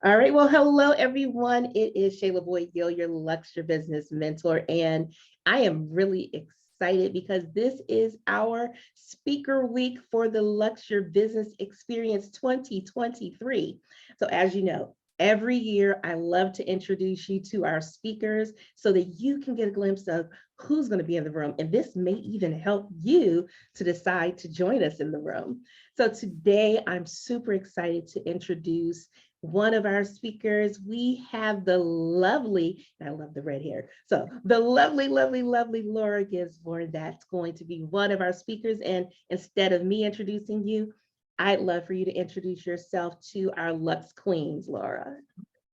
All right. Well, hello, everyone. It is Shayla Boyd-Gill, your Luxe Your Business mentor. And I am really excited because this is our speaker week for the Luxe Your Business Experience 2023. So as you know, every year I love to introduce you to our speakers so that you can get a glimpse of who's going to be in the room. And this may even help you to decide to join us in the room. So today I'm super excited to introduce one of our speakers. We have the lovely, I love the red hair. So the lovely Laura Gisborne, that's going to be one of our speakers. And instead of me introducing you, I'd love for you to introduce yourself to our Lux Queens, Laura.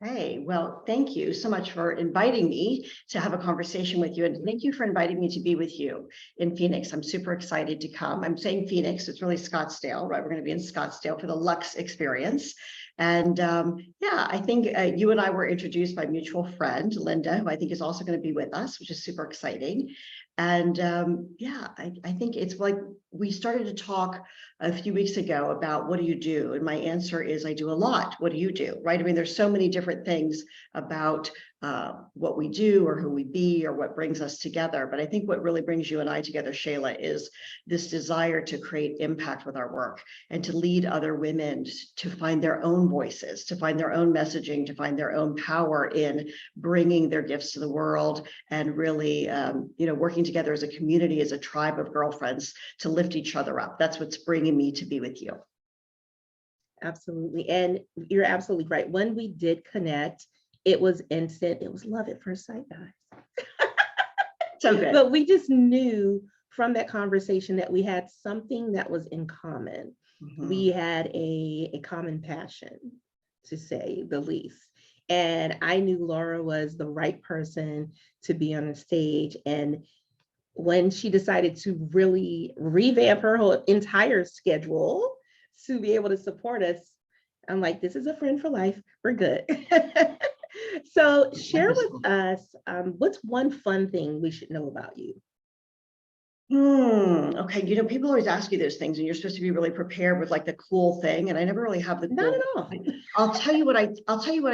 Hey, well, thank you so much for inviting me to have a conversation with you. And thank you for inviting me to be with you in Phoenix. I'm super excited to come. I'm saying Phoenix, it's really Scottsdale, right? We're going to be in Scottsdale for the Luxe Experience. And yeah, I think you and I were introduced by a mutual friend, Linda, who I think is also going to be with us, which is super exciting. And yeah, I think it's like we started to talk a few weeks ago about what do you do? And my answer is I do a lot. What do you do? Right? I mean, there's so many different things about what we do or who we be or what brings us together. But I think what really brings you and I together, Shayla, is this desire to create impact with our work and to lead other women to find their own voices, to find their own messaging, to find their own power in bringing their gifts to the world and really, working together as a community, as a tribe of girlfriends to lift each other up. That's what's bringing me to be with you. Absolutely. And you're absolutely right. When we did connect, it was instant. It was love at first sight, guys. So good. But we just knew from that conversation that we had something that was in common. Mm-hmm. We had a common passion, to say the least. And I knew Laura was the right person to be on the stage. And when she decided to really revamp her whole entire schedule to be able to support us, I'm like, this is a friend for life. We're good. So share with us, what's one fun thing we should know about you? Okay. People always ask you those things and you're supposed to be really prepared with like the cool thing. And I never really have the cool. Not at all. I'll tell you what I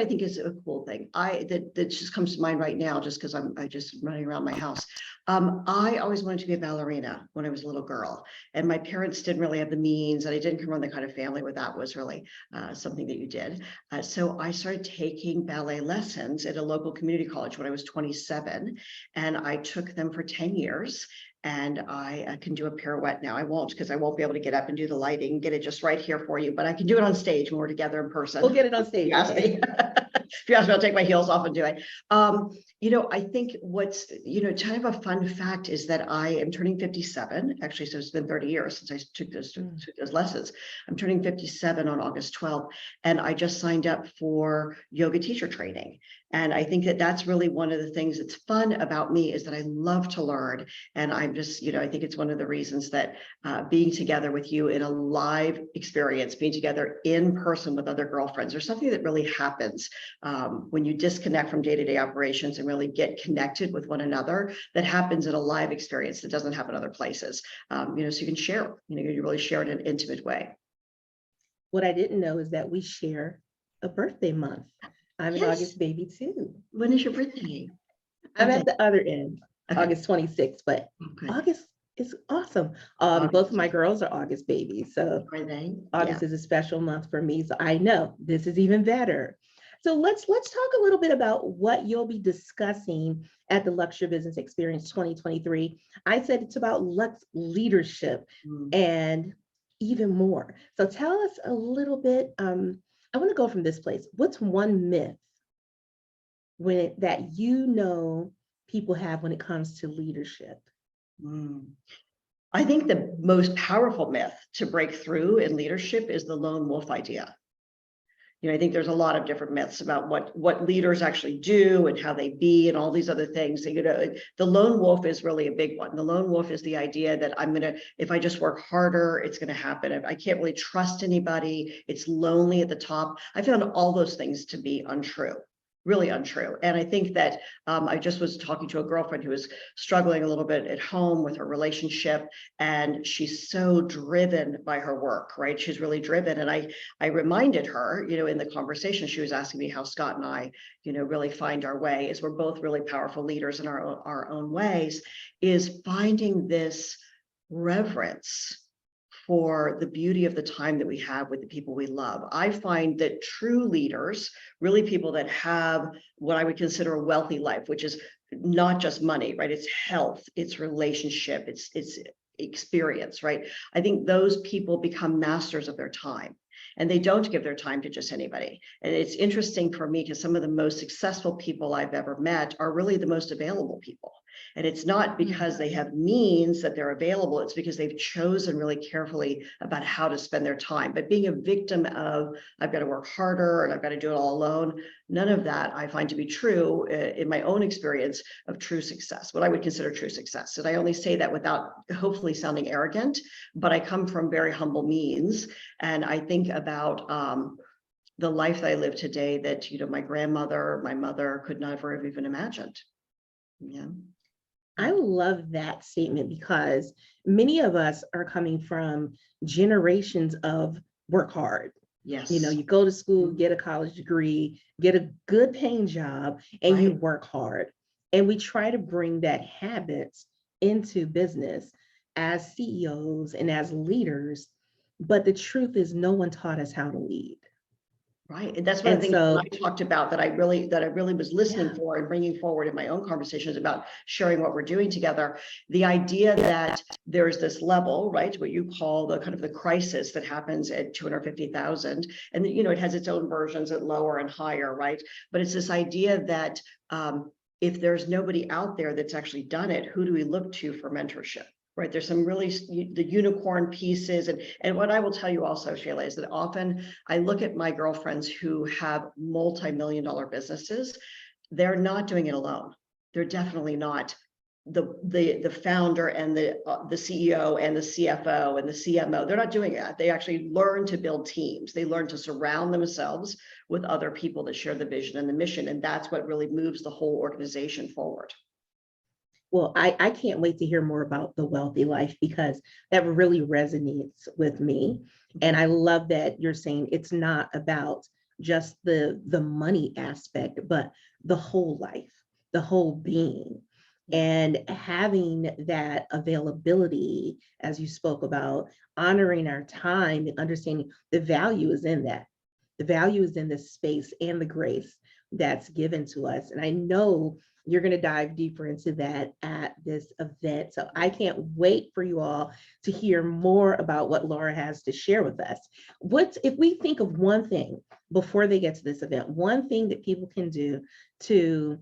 think is a cool thing. That just comes to mind right now, just because I just running around my house. I always wanted to be a ballerina when I was a little girl, and my parents didn't really have the means, and I didn't come from the kind of family where that was really something that you did. So I started taking ballet lessons at a local community college when I was 27, and I took them for 10 years. And I can do a pirouette now. I won't, because I won't be able to get up and do the lighting, get it just right here for you, but I can do it on stage when we're together in person. We'll get it on stage. If you ask me, I'll take my heels off and do it. I think what's, kind of a fun fact is that I am turning 57. Actually, so it's been 30 years since I took those lessons. I'm turning 57 on August 12th, and I just signed up for yoga teacher training. And I think that that's really one of the things that's fun about me is that I love to learn. And I'm just, I think it's one of the reasons that being together with you in a live experience, being together in person with other girlfriends, there's something that really happens when you disconnect from day-to-day operations and really get connected with one another. That happens in a live experience that doesn't happen other places. So you can share, you really share it in an intimate way. What I didn't know is that we share a birthday month. I'm an August baby too. When is your birthday? I'm at the other end, okay. August 26th, but August is awesome. Both of my girls are August babies, so August is a special month for me. So I know this is even better. So let's talk a little bit about what you'll be discussing at the Luxe Your Business Experience 2023. I said it's about Luxe leadership and even more. So tell us a little bit. I want to go from this place. What's one myth that people have when it comes to leadership? I think the most powerful myth to break through in leadership is the lone wolf idea. I think there's a lot of different myths about what leaders actually do and how they be and all these other things. The lone wolf is really a big one. The lone wolf is the idea that if I just work harder, it's going to happen. I can't really trust anybody. It's lonely at the top. I found all those things to be untrue. really untrue. And I think that I just was talking to a girlfriend who was struggling a little bit at home with her relationship, and she's so driven by her work, right? She's really driven. And I reminded her, in the conversation, she was asking me how Scott and I, really find our way, as we're both really powerful leaders in our own ways, is finding this reverence for the beauty of the time that we have with the people we love. I find that true leaders, really people that have what I would consider a wealthy life, which is not just money, right? It's health, it's relationship, it's experience, right? I think those people become masters of their time. And they don't give their time to just anybody. And it's interesting for me because some of the most successful people I've ever met are really the most available people. And it's not because they have means that they're available, it's because they've chosen really carefully about how to spend their time. But being a victim of, I've got to work harder and I've got to do it all alone, none of that I find to be true in my own experience of true success, what I would consider true success. And I only say that without hopefully sounding arrogant, but I come from very humble means. And I think about the life that I live today that, my grandmother, my mother could never have even imagined. Yeah. I love that statement because many of us are coming from generations of work hard. Yes. You go to school, get a college degree, get a good paying job, and you work hard. And we try to bring that habits into business as CEOs and as leaders. But the truth is, no one taught us how to lead. Right. And that's one of the things that I talked about that I really was listening for and bringing forward in my own conversations about sharing what we're doing together. The idea that there's this level, right, what you call the kind of the crisis that happens at 250,000. And, it has its own versions at lower and higher, right? But it's this idea that if there's nobody out there that's actually done it, who do we look to for mentorship? Right, there's some really the unicorn pieces, and what I will tell you also, Shayla, is that often I look at my girlfriends who have multi-million-dollar businesses. They're not doing it alone. They're definitely not the founder and the CEO and the CFO and the CMO. They're not doing that. They actually learn to build teams. They learn to surround themselves with other people that share the vision and the mission, and that's what really moves the whole organization forward. Well, I can't wait to hear more about the wealthy life because that really resonates with me. And I love that you're saying it's not about just the money aspect, but the whole life, the whole being. And having that availability, as you spoke about, honoring our time and understanding the value is in that. The value is in the space and the grace that's given to us. And I know you're going to dive deeper into that at this event. So I can't wait for you all to hear more about what Laura has to share with us. If we think of one thing before they get to this event, one thing that people can do to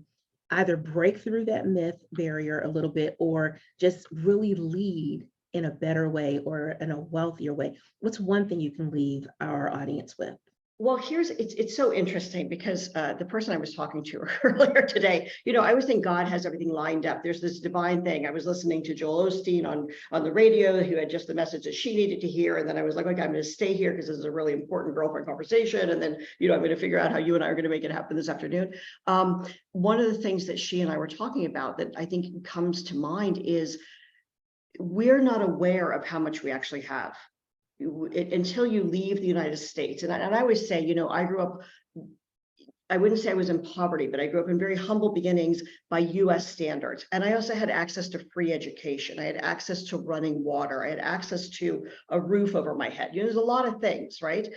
either break through that myth barrier a little bit or just really lead in a better way or in a wealthier way, what's one thing you can leave our audience with? Well, it's so interesting because the person I was talking to earlier today, I always think God has everything lined up. There's this divine thing. I was listening to Joel Osteen on the radio, who had just the message that she needed to hear. And then I was like, okay, I'm going to stay here because this is a really important girlfriend conversation. And then, I'm going to figure out how you and I are going to make it happen this afternoon. One of the things that she and I were talking about that I think comes to mind is we're not aware of how much we actually have. Until you leave the United States. And I always say, I grew up, I wouldn't say I was in poverty, but I grew up in very humble beginnings by US standards. And I also had access to free education. I had access to running water. I had access to a roof over my head. There's a lot of things, right?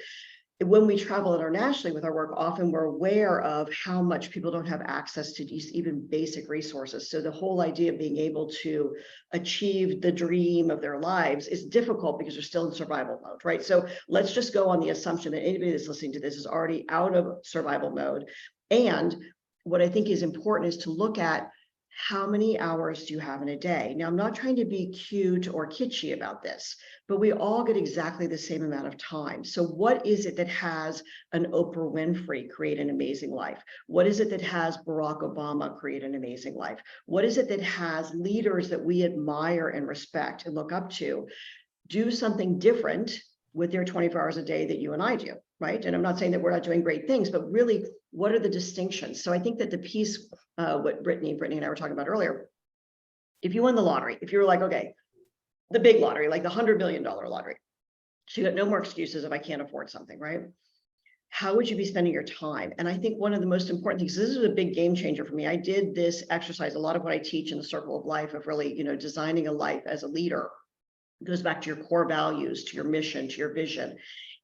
When we travel internationally with our work, often we're aware of how much people don't have access to these even basic resources. So the whole idea of being able to achieve the dream of their lives is difficult because they're still in survival mode, right? So let's just go on the assumption that anybody that's listening to this is already out of survival mode. And what I think is important is to look at how many hours do you have in a day? Now, I'm not trying to be cute or kitschy about this, but we all get exactly the same amount of time. So what is it that has an Oprah Winfrey create an amazing life? What is it that has Barack Obama create an amazing life? What is it that has leaders that we admire and respect and look up to do something different with their 24 hours a day that you and I do? right? And I'm not saying that we're not doing great things, but really, what are the distinctions? So I think that the piece, what Brittany and I were talking about earlier, if you won the lottery, if you were like, okay, the big lottery, like the $100 million lottery, so you got no more excuses if I can't afford something, right? How would you be spending your time? And I think one of the most important things, this is a big game changer for me. I did this exercise, a lot of what I teach in the circle of life of really, designing a life as a leader. It goes back to your core values, to your mission, to your vision.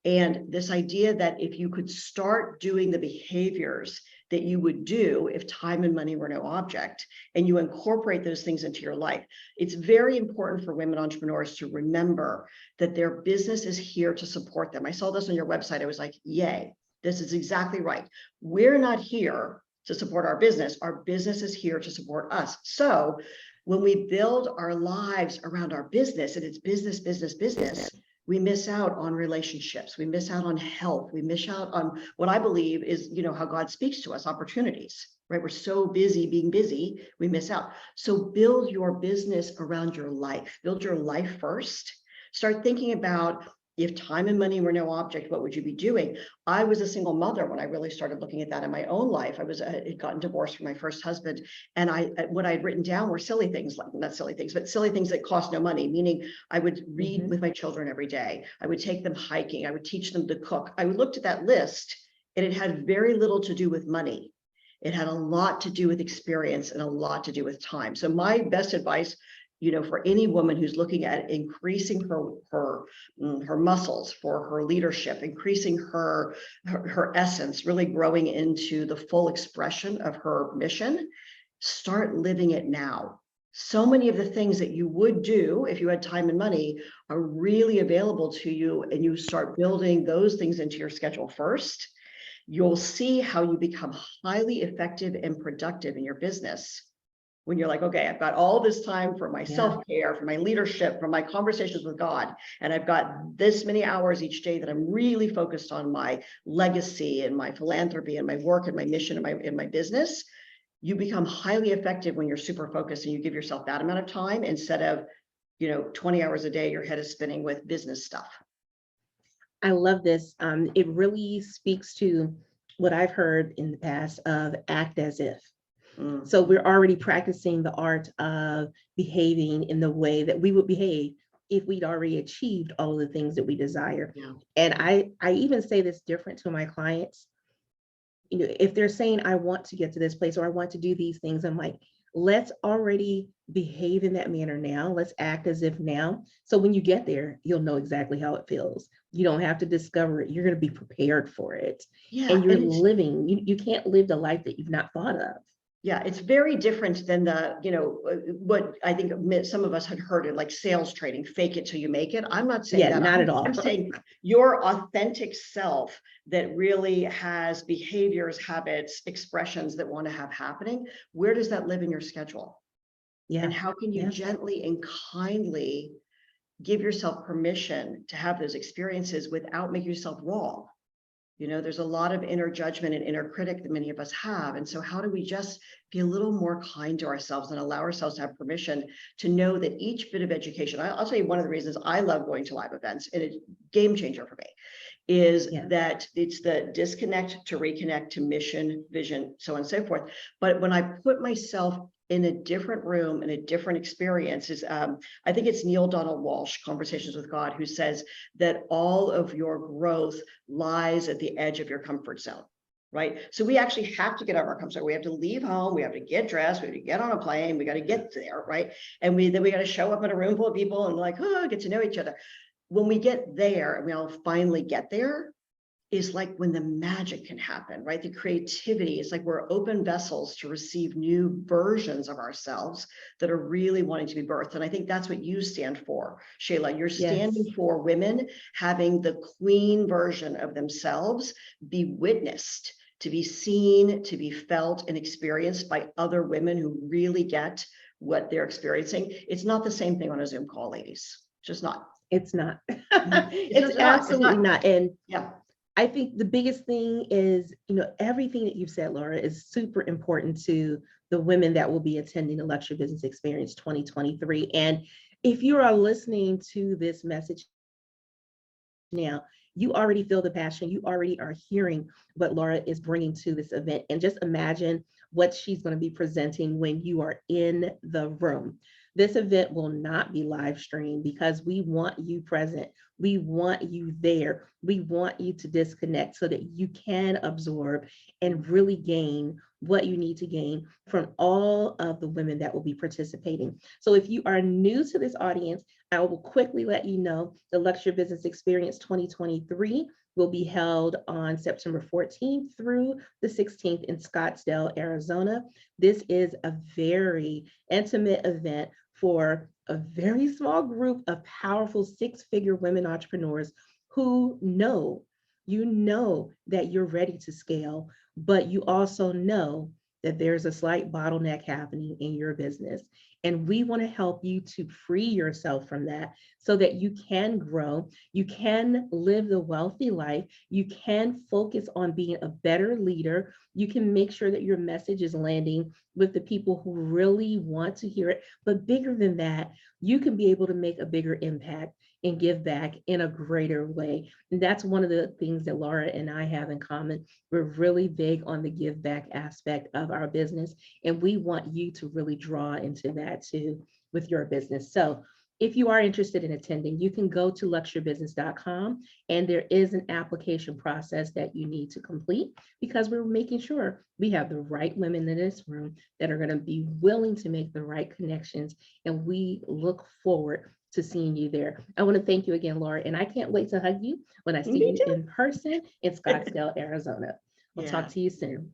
And this idea that if you could start doing the behaviors that you would do if time and money were no object, and you incorporate those things into your life, it's very important for women entrepreneurs to remember that their business is here to support them. I saw this on your website. I was like, yay, this is exactly right. We're not here to support our business. Our business is here to support us. So when we build our lives around our business, and it's business, business, business, we miss out on relationships. We miss out on health. We miss out on what I believe is, how God speaks to us, opportunities, right? We're so busy being busy, we miss out. So build your business around your life. Build your life first. Start thinking about, if time and money were no object, what would you be doing? I was a single mother when I really started looking at that in my own life. I had gotten divorced from my first husband, and what I had written down were silly things, like not silly things, but silly things that cost no money. Meaning, I would read with my children every day. I would take them hiking. I would teach them to cook. I looked at that list, and it had very little to do with money. It had a lot to do with experience and a lot to do with time. So my best advice, for any woman who's looking at increasing her muscles for her leadership, increasing her essence, really growing into the full expression of her mission, start living it now. So many of the things that you would do if you had time and money are really available to you, and you start building those things into your schedule first. You'll see how you become highly effective and productive in your business when you're like, okay, I've got all this time for my self-care, for my leadership, for my conversations with God, and I've got this many hours each day that I'm really focused on my legacy and my philanthropy and my work and my mission and my business. You become highly effective when you're super focused and you give yourself that amount of time instead of, 20 hours a day, your head is spinning with business stuff. I love this. It really speaks to what I've heard in the past of act as if. So we're already practicing the art of behaving in the way that we would behave if we'd already achieved all of the things that we desire. Yeah. And I even say this different to my clients. If they're saying, I want to get to this place or I want to do these things, I'm like, let's already behave in that manner now. Let's act as if now. So when you get there, you'll know exactly how it feels. You don't have to discover it. You're going to be prepared for it. Yeah. And you're living, you can't live the life that you've not thought of. Yeah, it's very different than what I think some of us had heard in like sales training, fake it till you make it. I'm not saying that. Not at all. I'm saying your authentic self that really has behaviors, habits, expressions that want to have happening. Where does that live in your schedule? Yeah. And how can you gently and kindly give yourself permission to have those experiences without making yourself wrong? There's a lot of inner judgment and inner critic that many of us have. And so how do we just be a little more kind to ourselves and allow ourselves to have permission to know that each bit of education, I'll tell you one of the reasons I love going to live events, and it's a game changer for me, is that it's the disconnect to reconnect to mission, vision, so on and so forth. But when I put myself in a different room and a different experience, I think it's Neil Donald Walsh, Conversations with God, who says that all of your growth lies at the edge of your comfort zone, right? So we actually have to get out of our comfort zone. We have to leave home. We have to get dressed. We have to get on a plane. We got to get there, right? And then we got to show up in a room full of people and get to know each other. When we get there, and we all finally get there, is like when the magic can happen, right? The creativity is like we're open vessels to receive new versions of ourselves that are really wanting to be birthed. And I think that's what you stand for, Shayla. You're standing for women having the queen version of themselves be witnessed, to be seen, to be felt and experienced by other women who really get what they're experiencing. It's not the same thing on a Zoom call, ladies. It's just not. It's not. It's absolutely not. And I think the biggest thing is, everything that you've said, Laura, is super important to the women that will be attending the Luxe Your Business Experience 2023. And if you are listening to this message now, you already feel the passion. You already are hearing what Laura is bringing to this event. And just imagine what she's going to be presenting when you are in the room. This event will not be live streamed because we want you present. We want you there. We want you to disconnect so that you can absorb and really gain what you need to gain from all of the women that will be participating. So if you are new to this audience, I will quickly let you know the Luxe Your Business Experience 2023 will be held on September 14th through the 16th in Scottsdale, Arizona. This is a very intimate event for a very small group of powerful six-figure women entrepreneurs who you know that you're ready to scale, but you also know that there's a slight bottleneck happening in your business. And we want to help you to free yourself from that so that you can grow, you can live the wealthy life, you can focus on being a better leader, you can make sure that your message is landing with the people who really want to hear it. But bigger than that, you can be able to make a bigger impact and give back in a greater way. And that's one of the things that Laura and I have in common. We're really big on the give back aspect of our business, and we want you to really draw into that too with your business. So if you are interested in attending, you can go to luxeyourbusiness.com, and there is an application process that you need to complete because we're making sure we have the right women in this room that are going to be willing to make the right connections. And we look forward to seeing you there. I want to thank you again, Laura, and I can't wait to hug you when I see Me you too. in person in Scottsdale, Arizona. We'll talk Yeah. to you soon.